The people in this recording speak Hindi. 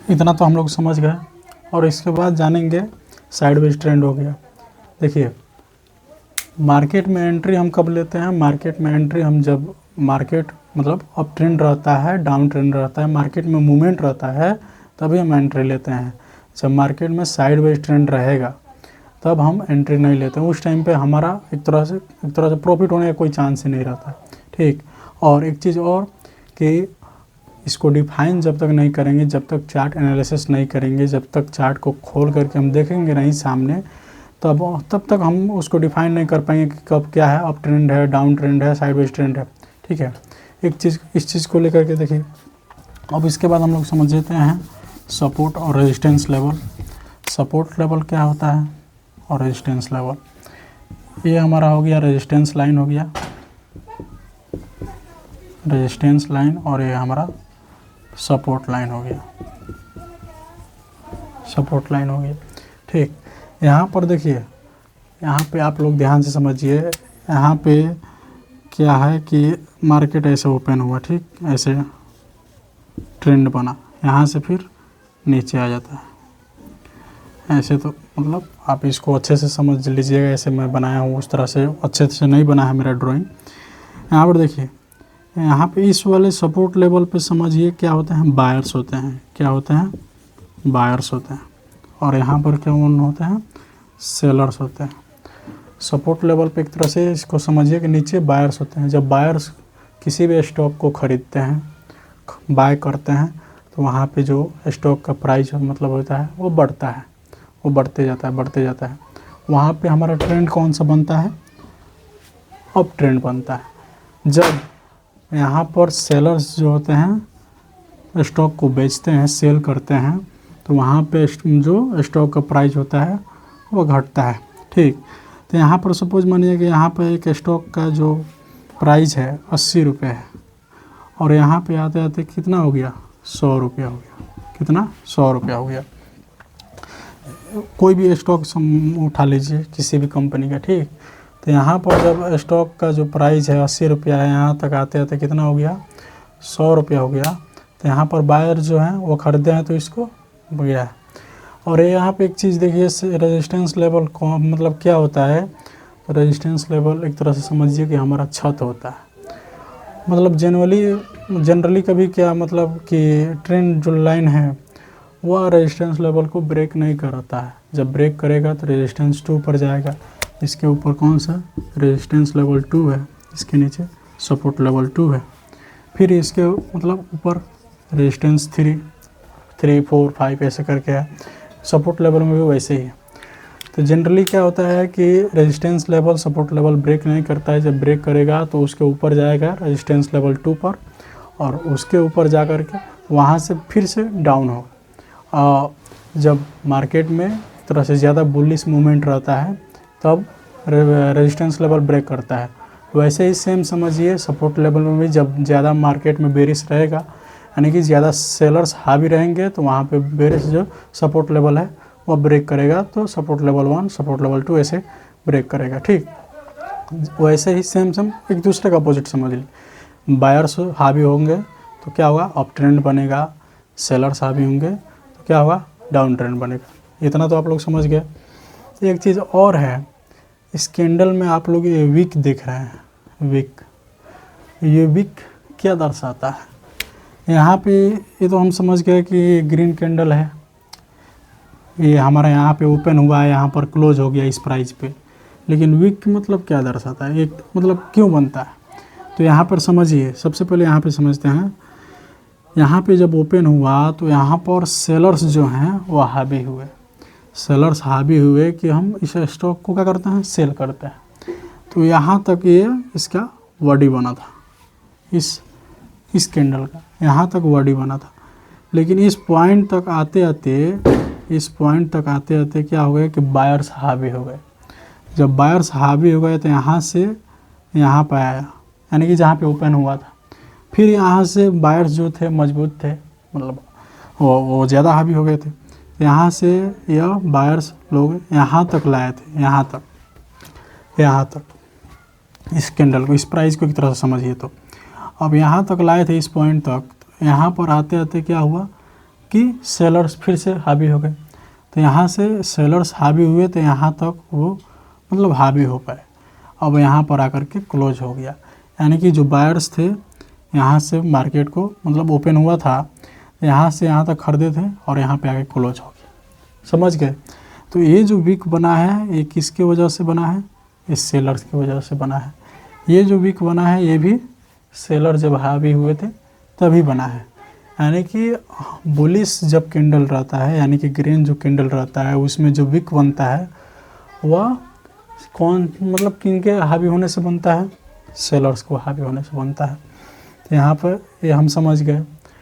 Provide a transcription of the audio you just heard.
इतना तो हम लोग समझ गए। और इसके बाद जानेंगे साइडवेज ट्रेंड हो गया। देखिए मार्केट में एंट्री हम कब लेते हैं, मार्केट में एंट्री हम जब मार्केट मतलब अप ट्रेंड रहता है, डाउन ट्रेंड रहता है, मार्केट में मूवमेंट रहता है, तभी हम एंट्री लेते हैं। जब मार्केट में साइडवेज ट्रेंड रहेगा तब हम एंट्री नहीं लेते हैं। उस टाइम पे हमारा एक तरह से प्रॉफिट होने का कोई चांस ही नहीं रहता। ठीक। और एक चीज़ और कि इसको डिफाइन जब तक नहीं करेंगे, जब तक चार्ट एनालिसिस नहीं करेंगे, जब तक चार्ट को खोल करके हम देखेंगे नहीं सामने, तब तक हम उसको डिफाइन नहीं कर पाएंगे कि कब क्या है, अप ट्रेंड है, डाउन ट्रेंड है, साइडवेज ट्रेंड है। ठीक है, एक चीज़ इस चीज़ को लेकर के देखिए। अब इसके बाद हम लोग समझ लेते हैं सपोर्ट और रेजिस्टेंस लेवल। सपोर्ट लेवल क्या होता है और रेजिस्टेंस लेवल, ये हमारा हो गया रेजिस्टेंस लाइन हो गया, रेजिस्टेंस लाइन, और ये हमारा सपोर्ट लाइन हो गया, सपोर्ट लाइन हो गया। ठीक। यहाँ पर देखिए, यहाँ पे आप लोग ध्यान से समझिए, यहाँ पे क्या है कि मार्केट ऐसे ओपन हुआ, ठीक, ऐसे ट्रेंड बना, यहाँ से फिर नीचे आ जाता है ऐसे। तो मतलब आप इसको अच्छे से समझ लीजिएगा, ऐसे मैं बनाया हूँ, उस तरह से अच्छे से नहीं बना है मेरा ड्राइंग। यहाँ पर देखिए, यहाँ पे इस वाले सपोर्ट लेवल पे समझिए क्या होते हैं, बायर्स होते हैं। क्या होते हैं, बायर्स होते हैं। और यहाँ पर क्या होते हैं, सेलर्स होते हैं। सपोर्ट लेवल पे एक तरह से इसको समझिए कि नीचे बायर्स होते हैं। जब बायर्स किसी भी स्टॉक को खरीदते हैं, बाय करते हैं, तो वहाँ पे जो स्टॉक का प्राइस मतलब होता है वो बढ़ता है, वो बढ़ते जाता है, बढ़ते जाता है। वहाँ पे हमारा ट्रेंड कौन सा बनता है, अप ट्रेंड बनता है। जब यहाँ पर सेलर्स जो होते हैं स्टॉक को बेचते हैं, सेल करते हैं, तो वहाँ पे जो स्टॉक का प्राइस होता है वो घटता है। ठीक। तो यहाँ पर सपोज मानिए कि यहाँ पर एक स्टॉक का जो प्राइस है 80 रुपये है, और यहाँ पे आते आते कितना हो गया, 100 रुपया हो गया। कितना, 100 रुपया हो गया। कोई भी स्टॉक उठा लीजिए किसी भी कंपनी का। ठीक। तो यहाँ पर जब स्टॉक का जो प्राइस है 80 रुपया है, यहाँ तक आते आते कितना हो गया, 100 रुपया हो गया। तो यहाँ पर बायर जो हैं वो खरीदे हैं तो इसको गया है। और यहाँ पे एक चीज़ देखिए, रेजिस्टेंस लेवल को मतलब क्या होता है, तो रेजिस्टेंस लेवल एक तरह से समझिए कि हमारा छत होता है। मतलब जनरली कभी क्या मतलब कि ट्रेंड जो लाइन है वह रेजिस्टेंस लेवल को ब्रेक नहीं करता है। जब ब्रेक करेगा तो रेजिस्टेंस 2 पर जाएगा। इसके ऊपर कौन सा, रेजिस्टेंस लेवल 2 है, इसके नीचे सपोर्ट लेवल 2 है, फिर इसके मतलब ऊपर रेजिस्टेंस 3, 4, 5 ऐसे करके है। सपोर्ट लेवल में भी वैसे ही है। तो जनरली क्या होता है कि resistance level support level break नहीं करता है। जब ब्रेक करेगा तो उसके ऊपर जाएगा रेजिस्टेंस लेवल 2 पर, और उसके ऊपर जा कर के वहाँ से फिर से डाउन होगा। जब मार्केट में एक तरह से ज़्यादा बुलिश मूवमेंट रहता है तब रेजिस्टेंस लेवल ब्रेक करता है। वैसे ही सेम समझिए सपोर्ट लेवल में भी, जब ज़्यादा मार्केट में बेरिश रहेगा, यानी कि ज़्यादा सेलर्स हावी रहेंगे, तो वहाँ पे बेरिश जो सपोर्ट लेवल है वो ब्रेक करेगा। तो सपोर्ट लेवल 1, सपोर्ट लेवल 2 ऐसे ब्रेक करेगा। ठीक। वैसे ही सेम एक दूसरे का अपोजिट समझ लीजिए, बायर्स हावी होंगे तो क्या होगा, अप ट्रेंड बनेगा, सेलर्स हावी होंगे तो क्या होगा, डाउन ट्रेंड बनेगा। इतना तो आप लोग समझ गए। एक चीज़ और है, इस कैंडल में आप लोग ये विक देख रहे हैं, विक, ये विक क्या दर्शाता है। यहाँ पे ये तो हम समझ गए कि ग्रीन कैंडल है, ये हमारा यहाँ पे ओपन हुआ है, यहाँ पर क्लोज हो गया इस प्राइस पे। लेकिन विक मतलब क्या दर्शाता है, एक मतलब क्यों बनता है, तो यहाँ पर समझिए। सबसे पहले यहाँ पे समझते हैं, यहाँ पे जब ओपन हुआ तो यहाँ पर सेलर्स जो हैं वो हावी हुए, सेलर्स हावी हुए कि हम इस स्टॉक को क्या करते हैं, सेल करते हैं। तो यहाँ तक ये इसका बॉडी बना था, इस कैंडल का यहाँ तक बॉडी बना था। लेकिन इस पॉइंट तक आते आते क्या हो गया कि बायर्स हावी हो गए। जब बायर्स हावी हो गए तो यहाँ से यहाँ पर आया, यानी कि जहाँ पे ओपन हुआ था, फिर यहाँ से बायर्स जो थे मजबूत थे, मतलब वो ज़्यादा हावी हो गए थे। यहाँ से यह बायर्स लोग यहाँ तक लाए थे, यहाँ तक इस कैंडल को, इस प्राइस को एक तरह से समझिए। तो अब यहाँ तक लाए थे इस पॉइंट तक, तो यहाँ पर आते आते क्या हुआ कि सेलर्स फिर से हावी हो गए। तो यहाँ से सेलर्स हावी हुए तो यहाँ तक वो मतलब हावी हो पाए। अब यहाँ पर आकर के क्लोज हो गया, यानी कि जो बायर्स थे यहाँ से मार्केट को मतलब ओपन हुआ था, यहाँ से यहाँ तक खरीदे थे और यहाँ पे आके क्लोज हो गया। समझ गए? तो ये जो वीक बना है ये किसके वजह से बना है? इस सेलर्स की वजह से बना है। ये जो वीक बना है ये भी सेलर जब हावी हुए थे तभी बना है। यानी कि बुलिश जब कैंडल रहता है, यानी कि ग्रीन जो कैंडल रहता है उसमें जो वीक बनता है वह कौन मतलब किनके हावी होने से बनता है? सेलर्स को हावी होने से बनता है। तो यहाँ पर ये हम समझ गए।